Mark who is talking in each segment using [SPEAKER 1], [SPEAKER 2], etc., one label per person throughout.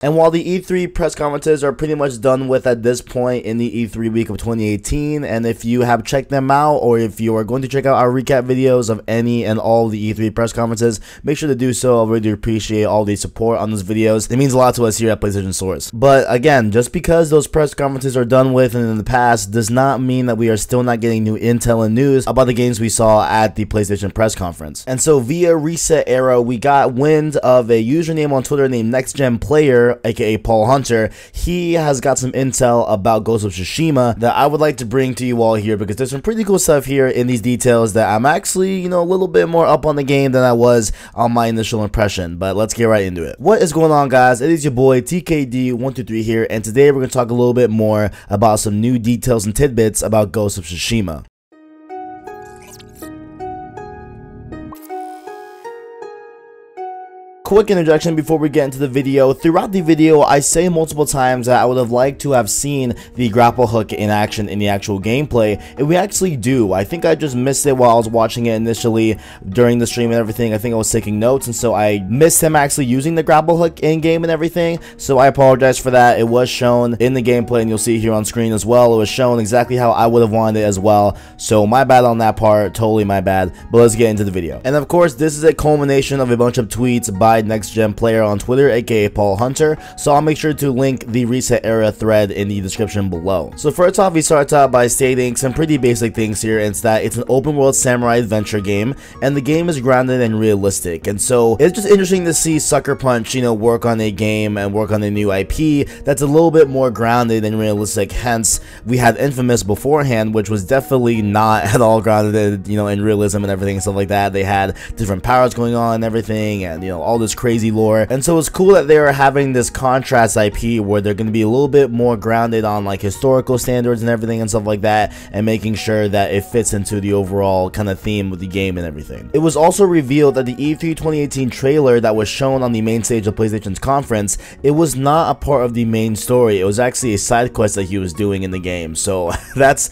[SPEAKER 1] And while the E3 press conferences are pretty much done with at this point in the E3 week of 2018, and if you have checked them out, or if you are going to check out our recap videos of any and all the E3 press conferences, make sure to do so. I really appreciate all the support on those videos. It means a lot to us here at PlayStation Source. But again, just because those press conferences are done with and in the past does not mean that we are still not getting new intel and news about the games we saw at the PlayStation press conference. And so via Reset Era, we got wind of a username on Twitter named NextGenPlayer, aka Paul Hunter. He has got some intel about Ghost of Tsushima that I would like to bring to you all here, because there's some pretty cool stuff here in these details that I'm actually, a little bit more up on the game than I was on my initial impression. But let's get right into it. What is going on, guys? It is your boy TKD123 here, and today we're going to talk a little bit more about some new details and tidbits about Ghost of Tsushima. Quick interjection before we get into the video. Throughout the video, I say multiple times that I would have liked to have seen the grapple hook in action in the actual gameplay, and we actually do. I think I just missed it while I was watching it initially during the stream and everything. I think I was taking notes, and so I missed him actually using the grapple hook in game and everything, so I apologize for that. It was shown in the gameplay, and you'll see it here on screen as well. It was shown exactly how I would have wanted it as well, so my bad on that part, totally my bad. But let's get into the video. And of course, this is a culmination of a bunch of tweets by NextGenPlayer on Twitter, aka Paul Hunter, so I'll make sure to link the Reset Era thread in the description below. So first off, he starts out by stating some pretty basic things here. It's that it's an open world samurai adventure game, and the game is grounded and realistic. And so it's just interesting to see Sucker Punch, work on a game and work on a new IP that's a little bit more grounded and realistic. Hence, we had Infamous beforehand, which was definitely not at all grounded, in realism and everything and stuff like that. They had different powers going on and everything, and all this crazy lore. And so it's cool that they're having this contrast IP where they're going to be a little bit more grounded on like historical standards and everything and stuff like that, and making sure that it fits into the overall kind of theme of the game and everything. It was also revealed that the E3 2018 trailer that was shown on the main stage of PlayStation's conference, it was not a part of the main story. It was actually a side quest that he was doing in the game. So that's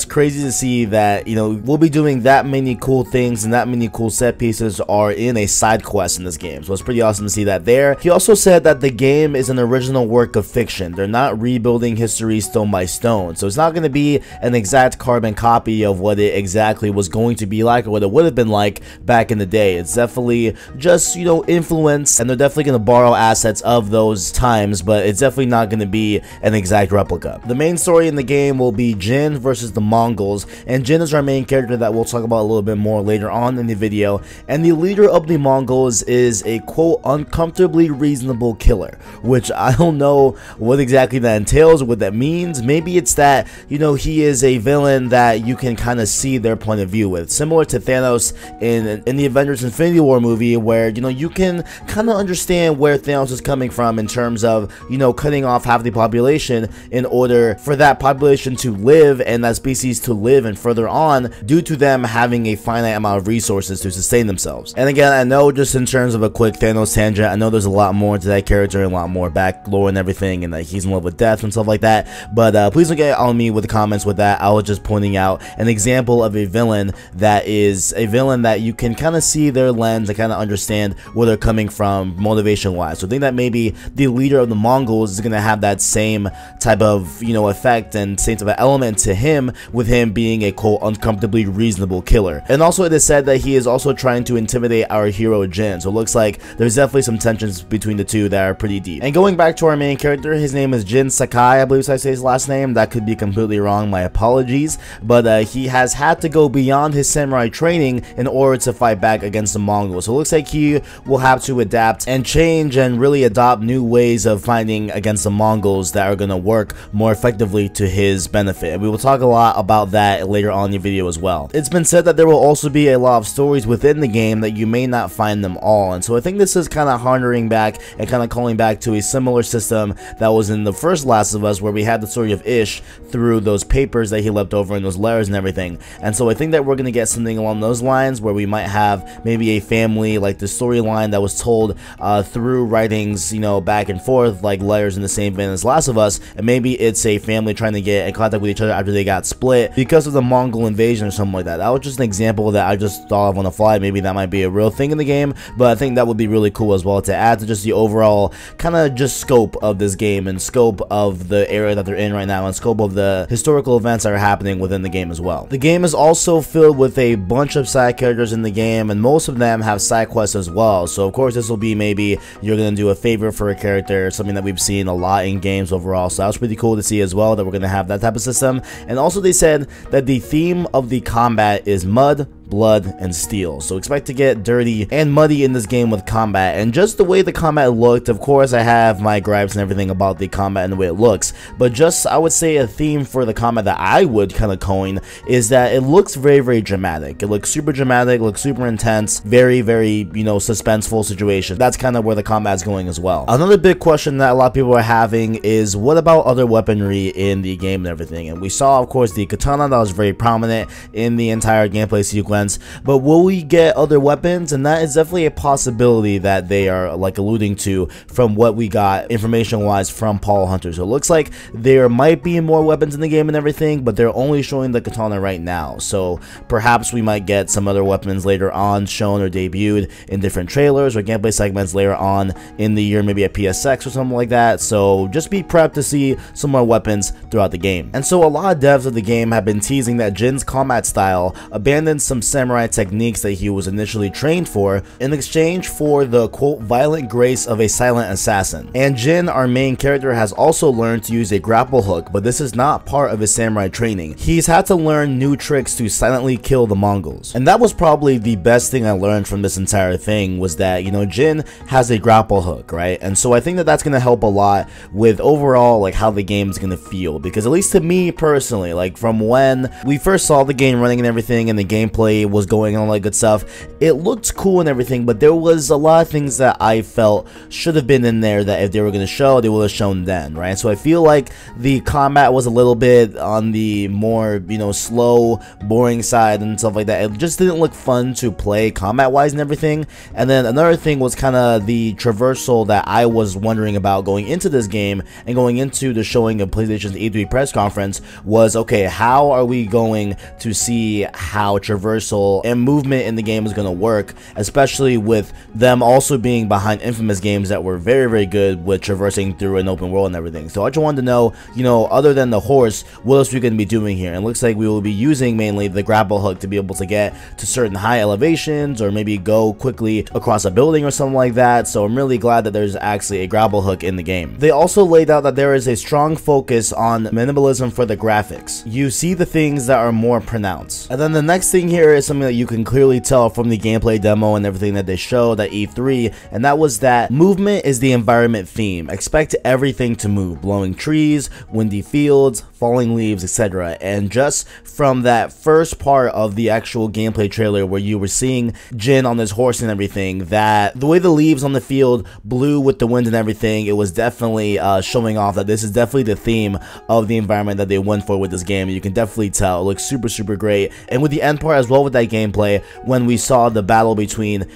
[SPEAKER 1] crazy to see that, we'll be doing that many cool things and that many cool set pieces are in a side quest in this game. So it's pretty awesome to see that there. He also said that the game is an original work of fiction. They're not rebuilding history stone by stone. So it's not going to be an exact carbon copy of what it exactly was going to be like or what it would have been like back in the day. It's definitely just, influence, and they're definitely going to borrow assets of those times, but it's definitely not going to be an exact replica. The main story in the game will be Jin versus the Mongols, and Jin is our main character that we'll talk about a little bit more later on in the video, and the leader of the Mongols is a quote uncomfortably reasonable killer, which I don't know what exactly that entails or what that means. Maybe it's that, he is a villain that you can kind of see their point of view with, similar to Thanos in the Avengers Infinity War movie, where, you can kind of understand where Thanos is coming from in terms of, cutting off half the population in order for that population to live and that species to live and further on, due to them having a finite amount of resources to sustain themselves. And again, I know just in terms of a quick Thanos tangent, I know there's a lot more to that character and a lot more back lore and everything, and that he's in love with death and stuff like that, but please don't get on me with the comments with that. I was just pointing out an example of a villain that is a villain that you can kind of see their lens and kind of understand where they're coming from motivation wise. So I think that maybe the leader of the Mongols is going to have that same type of effect and same type of element to him, with him being a quote uncomfortably reasonable killer. And also it is said that he is also trying to intimidate our hero Jin, so it looks like there's definitely some tensions between the two that are pretty deep. And going back to our main character, his name is Jin Sakai, I believe I say his last name. That could be completely wrong, my apologies, but he has had to go beyond his samurai training in order to fight back against the Mongols. So it looks like he will have to adapt and change and really adopt new ways of fighting against the Mongols that are going to work more effectively to his benefit. And we will talk a lot about that later on in the video as well. It's been said that there will also be a lot of stories within the game that you may not find them all, and so I think this is kind of harnering back and kind of calling back to a similar system that was in the first Last of Us, where we had the story of Ish through those papers that he left over in those letters and everything. And so I think that we're going to get something along those lines, where we might have maybe a family, like the storyline that was told through writings, back and forth, like letters in the same vein as Last of Us, and maybe it's a family trying to get in contact with each other after they got split because of the Mongol invasion or something like that. That was just an example that I just thought of on the fly. Maybe that might be a real thing in the game, but I think that would be really cool as well to add to just the overall kind of just scope of this game and scope of the area that they're in right now and scope of the historical events that are happening within the game as well. The game is also filled with a bunch of side characters in the game, and most of them have side quests as well. So of course this will be maybe you're gonna do a favor for a character, something that we've seen a lot in games overall. So that was pretty cool to see as well, that we're gonna have that type of system. And also they said that the theme of the combat is mud, blood, and steel. So expect to get dirty and muddy in this game with combat. And just the way the combat looked, of course I have my gripes and everything about the combat and the way it looks, but just I would say a theme for the combat that I would kind of coin is that it looks very dramatic. It looks super dramatic, looks super intense, very you know, suspenseful situation. That's kind of where the combat's going as well. Another big question that a lot of people are having is what about other weaponry in the game and everything. And we saw of course the katana that was very prominent in the entire gameplay sequence, but will we get other weapons? And that is definitely a possibility that they are like alluding to from what we got information wise from Paul Hunter. So it looks like there might be more weapons in the game and everything, but they're only showing the katana right now. So perhaps we might get some other weapons later on shown or debuted in different trailers or gameplay segments later on in the year, maybe at PSX or something like that. So just be prepped to see some more weapons throughout the game. And so a lot of devs of the game have been teasing that Jin's combat style abandons some samurai techniques that he was initially trained for in exchange for the quote violent grace of a silent assassin. And Jin, our main character, has also learned to use a grapple hook, but this is not part of his samurai training. He's had to learn new tricks to silently kill the Mongols. And that was probably the best thing I learned from this entire thing, was that, you know, Jin has a grapple hook, right? And so I think that that's going to help a lot with overall like how the game is going to feel, because at least to me personally, like from when we first saw the game running and everything and the gameplay was going on, all that good stuff, it looked cool and everything, but there was a lot of things that I felt should have been in there that if they were going to show, they would have shown then, right? So I feel like the combat was a little bit on the more, you know, slow, boring side and stuff like that. It just didn't look fun to play combat wise and everything. And then another thing was kind of the traversal that I was wondering about going into this game and going into the showing of PlayStation's E3 press conference was, okay, how are we going to see how traversal and movement in the game is going to work, especially with them also being behind Infamous games that were very good with traversing through an open world and everything. So I just wanted to know, you know, other than the horse, what else we're going to be doing here. And it looks like we will be using mainly the grapple hook to be able to get to certain high elevations or maybe go quickly across a building or something like that. So I'm really glad that there's actually a grapple hook in the game. They also laid out that there is a strong focus on minimalism for the graphics. You see the things that are more pronounced. And then the next thing here is something that you can clearly tell from the gameplay demo and everything that they showed at E3, and that was that movement is the environment theme. Expect everything to move, blowing trees, windy fields, falling leaves, etc. And just from that first part of the actual gameplay trailer where you were seeing Jin on his horse and everything, that the way the leaves on the field blew with the wind and everything, it was definitely showing off that this is definitely the theme of the environment that they went for with this game. You can definitely tell it looks super great. And with the end part as well with that gameplay, when we saw the battle between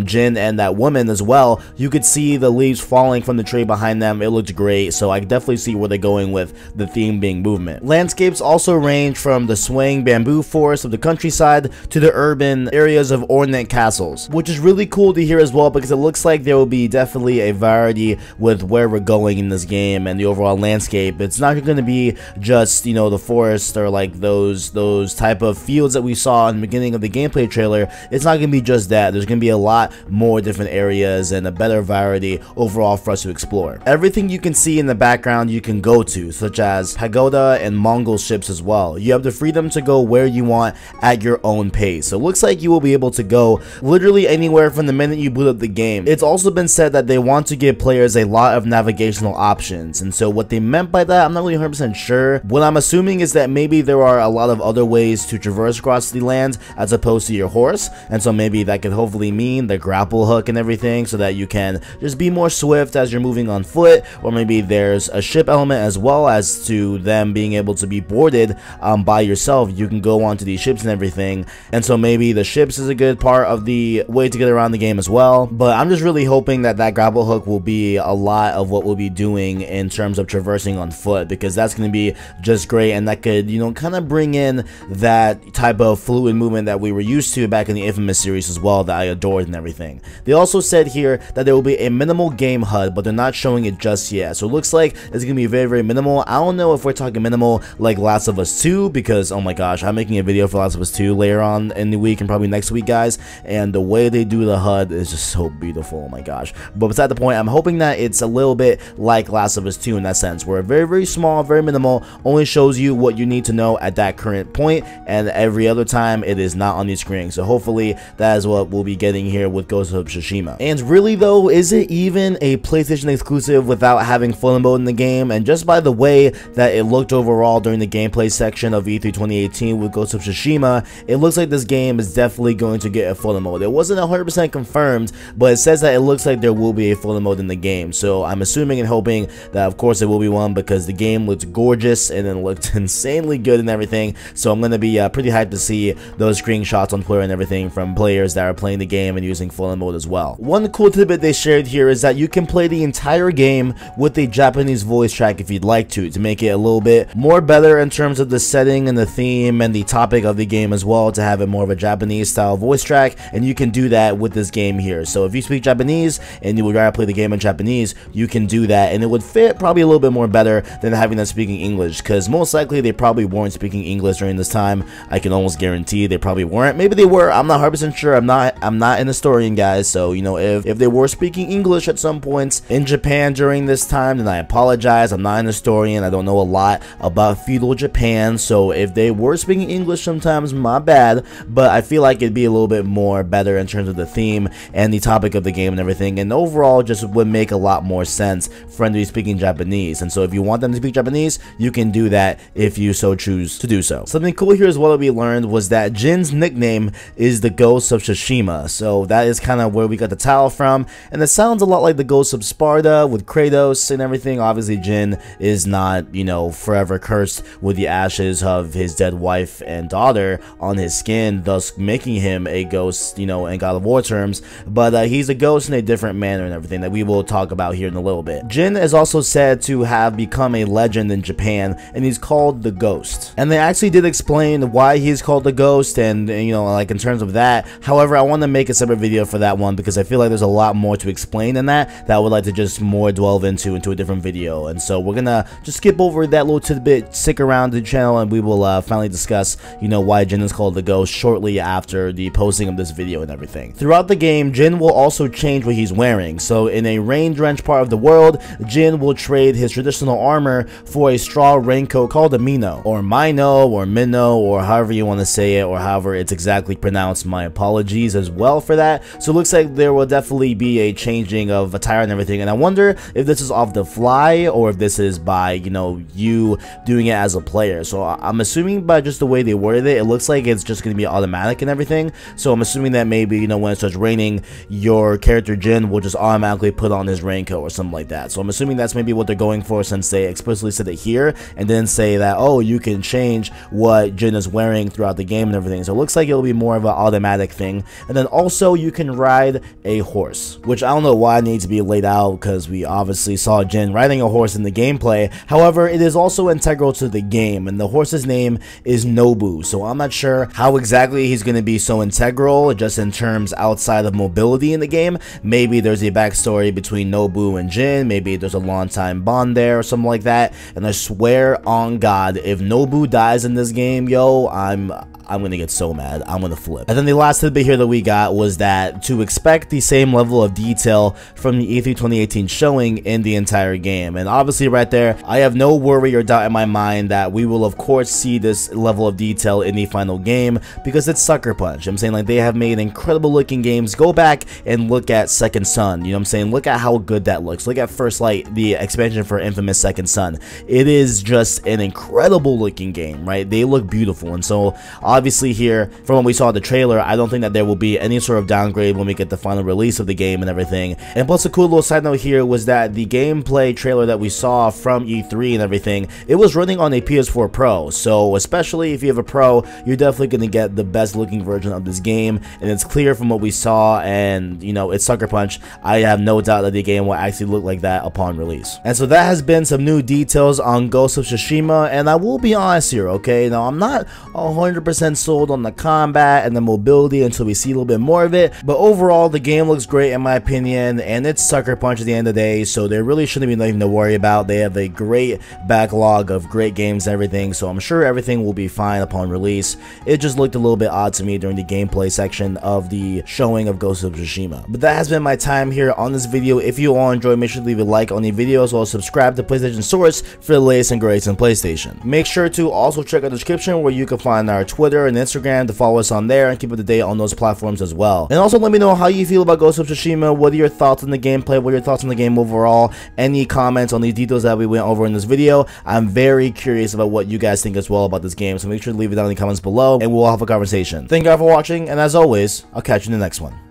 [SPEAKER 1] Jin and that woman as well, you could see the leaves falling from the tree behind them. It looked great, so I definitely see where they're going with the theme being movement. Landscapes also range from the swaying bamboo forest of the countryside to the urban areas of ornate castles, which is really cool to hear as well, because it looks like there will be definitely a variety with where we're going in this game and the overall landscape. It's not going to be just, you know, the forest or like those type of fields that we saw in the beginning of the gameplay trailer. It's not going to be just that. There's going to be a lot more different areas and a better variety overall for us to explore. Everything you can see in the background you can go to, such as pagoda and Mongol ships as well. You have the freedom to go where you want at your own pace. So it looks like you will be able to go literally anywhere from the minute you boot up the game. It's also been said that they want to give players a lot of navigational options, and so what they meant by that, I'm not really 100% sure. What I'm assuming is that maybe there are a lot of other ways to traverse across the land as opposed to your horse, and so maybe that could hopefully mean the grapple hook and everything, so that you can just be more swift as you're moving on foot, or maybe there's a ship element as well as to them being able to be boarded by yourself. You can go onto these ships and everything, and so maybe the ships is a good part of the way to get around the game as well. But I'm just really hoping that that grapple hook will be a lot of what we'll be doing in terms of traversing on foot, because that's going to be just great, and that could, you know, kind of bring in that type of fluid movement movement that we were used to back in the Infamous series as well, that I adored and everything. They also said here that there will be a minimal game HUD, but they're not showing it just yet. So it looks like it's going to be very, very minimal. I don't know if we're talking minimal like Last of Us 2, because, oh my gosh, I'm making a video for Last of Us 2 later on in the week and probably next week, guys, and the way they do the HUD is just so beautiful, oh my gosh. But beside the point, I'm hoping that it's a little bit like Last of Us 2 in that sense, where very, very small, very minimal, only shows you what you need to know at that current point, and every other time it is not on the screen. So hopefully that is what we'll be getting here with Ghost of Tsushima. And really though, is it even a PlayStation exclusive without having full mode in the game? And just by the way that it looked overall during the gameplay section of E3 2018 with Ghost of Tsushima, it looks like this game is definitely going to get a full mode. It wasn't 100% confirmed, but it says that it looks like there will be a full mode in the game. So I'm assuming and hoping that of course there will be one, because the game looks gorgeous and it looked insanely good and everything. So I'm going to be pretty hyped to see those screenshots on Twitter and everything from players that are playing the game and using full mode as well. One cool tidbit they shared here is that you can play the entire game with a Japanese voice track if you'd like to make it a little bit more better in terms of the setting and the theme and the topic of the game as well, to have it more of a Japanese style voice track, and you can do that with this game here. So if you speak Japanese and you would rather play the game in Japanese, you can do that, and it would fit probably a little bit more better than having them speaking English, because most likely they probably weren't speaking English during this time. I can almost guarantee they probably weren't. Maybe they were, I'm not 100% sure. I'm not an historian, guys, so you know, if they were speaking English at some points in Japan during this time, then I apologize. I'm not an historian. I don't know a lot about feudal Japan, so if they were speaking English sometimes, my bad, but I feel like it'd be a little bit more better in terms of the theme and the topic of the game and everything, and overall just would make a lot more sense for them to be speaking Japanese. And so if you want them to speak Japanese, you can do that if you so choose to do so. Something cool here as well that we learned was that Jin's nickname is the Ghost of Tsushima, so that is kind of where we got the title from, and it sounds a lot like the Ghost of Sparta with Kratos and everything. Obviously Jin is not, you know, forever cursed with the ashes of his dead wife and daughter on his skin, thus making him a ghost, you know, in God of War terms, but he's a ghost in a different manner and everything that we will talk about here in a little bit. Jin is also said to have become a legend in Japan, and he's called the Ghost, and they actually did explain why he's called the Ghost, and you know, like in terms of that. However, I want to make a separate video for that one, because I feel like there's a lot more to explain than that I would like to just more delve into a different video. And so we're gonna just skip over that little tidbit, stick around to the channel, and we will finally discuss, you know, why Jin is called the Ghost shortly after the posting of this video and everything. Throughout the game, Jin will also change what he's wearing. So in a rain-drenched part of the world, Jin will trade his traditional armor for a straw raincoat called a Mino, or Mino, or Minnow, or however you want to say it, or however it's exactly pronounced. My apologies as well for that. So it looks like there will definitely be a changing of attire and everything, and I wonder if this is off the fly or if this is by, you know, you doing it as a player. So I'm assuming by just the way they worded it, it looks like it's just going to be automatic and everything. So I'm assuming that maybe, you know, when it starts raining, your character Jin will just automatically put on his raincoat or something like that. So I'm assuming that's maybe what they're going for, since they explicitly said it here and then say that, oh, you can change what Jin is wearing throughout the game and everything. So it looks like it'll be more of an automatic thing. And then also you can ride a horse, which I don't know why it needs to be laid out, because we obviously saw Jin riding a horse in the gameplay. However, it is also integral to the game, and the horse's name is Nobu. So I'm not sure how exactly he's going to be so integral, just in terms outside of mobility in the game. Maybe there's a backstory between Nobu and Jin, maybe there's a long time bond there or something like that. And I swear on God, if Nobu dies in this game, yo, I'm gonna get so mad. I'm gonna flip. And then the last tidbit here that we got was that to expect the same level of detail from the E3 2018 showing in the entire game. And obviously right there, I have no worry or doubt in my mind that we will of course see this level of detail in the final game, because it's Sucker Punch. I'm saying, like, they have made incredible looking games. Go back and look at Second Son, you know what I'm saying? Look at how good that looks. Look at First Light, the expansion for Infamous Second Son. It is just an incredible looking game, right? They look beautiful. And so obviously here, from what we saw in the trailer, I don't think that there will be any sort of downgrade when we get the final release of the game and everything. And plus, a cool little side note here was that the gameplay trailer that we saw from E3 and everything, it was running on a PS4 Pro. So especially if you have a Pro, you're definitely going to get the best looking version of this game. And it's clear from what we saw, and you know, it's Sucker Punch. I have no doubt that the game will actually look like that upon release. And so that has been some new details on Ghost of Tsushima. And I will be honest here, okay? Now, I'm not 100% 100% sold on the combat and the mobility until we see a little bit more of it, but overall the game looks great in my opinion, and it's Sucker Punch at the end of the day, so there really shouldn't be nothing to worry about. They have a great backlog of great games and everything, so I'm sure everything will be fine upon release. It just looked a little bit odd to me during the gameplay section of the showing of Ghost of Tsushima. But that has been my time here on this video. If you all enjoyed, make sure to leave a like on the video, as well as subscribe to PlayStation Source for the latest and greatest in PlayStation. Make sure to also check out the description where you can find our Twitter and Instagram to follow us on there and keep up to date on those platforms as well. And also let me know how you feel about Ghost of Tsushima. What are your thoughts on the gameplay? What are your thoughts on the game overall? Any comments on the details that we went over in this video? I'm very curious about what you guys think as well about this game, so make sure to leave it down in the comments below and we'll have a conversation. Thank you all for watching, and as always, I'll catch you in the next one.